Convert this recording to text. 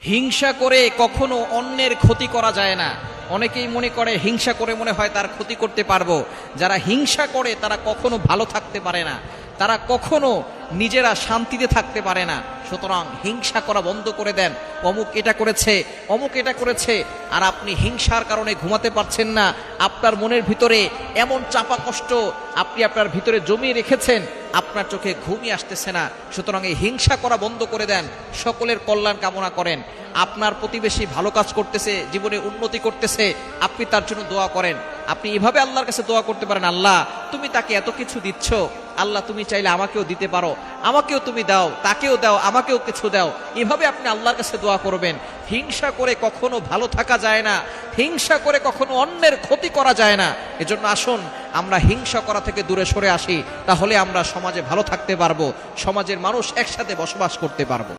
হিংসা করে কখনো অন্যের ক্ষতি করা যায় না। অনেকেই মনে করে হিংসা করে মনে হয় তার ক্ষতি করতে পারবো। যারা হিংসা করে তারা কখনো ভালো থাকতে পারে না, তারা কখনো নিজেরা শান্তিতে থাকতে পারে না। সুতরাং হিংসা করা বন্ধ করে দেন। অমুক এটা করেছে, অমুক এটা করেছে, আর আপনি হিংসার কারণে ঘুমাতে পারছেন না। আপনার মনের ভিতরে এমন চাপা কষ্ট আপনি আপনার ভিতরে জমিয়ে রেখেছেন, আপনার চোখে ঘুমই আসতেছে না। সুতরাং এই হিংসা করা বন্ধ করে দেন, সকলের কল্যাণ কামনা করেন। আপনার প্রতিবেশী ভালো কাজ করতেছে, জীবনে উন্নতি করতেছে, আপনি তার জন্য দোয়া করেন। আপনি এভাবে আল্লাহর কাছে দোয়া করতে পারেন, আল্লাহ তুমি তাকে এত কিছু দিচ্ছ, আল্লাহ তুমি চাইলে আমাকেও দিতে পারো, আমাকেও তুমি দাও, তাকেও দাও, আমাকেও কিছু দাও। এভাবে আপনি আল্লাহর কাছে দোয়া করবেন। হিংসা করে কখনো ভালো থাকা যায় না, হিংসা করে কখনো অন্যের ক্ষতি করা যায় না। এজন্য আসুন আমরা হিংসা করা থেকে দূরে সরে আসি, তাহলে আমরা সমাজে ভালো থাকতে পারবো, সমাজের মানুষ একসাথে বসবাস করতে পারবো।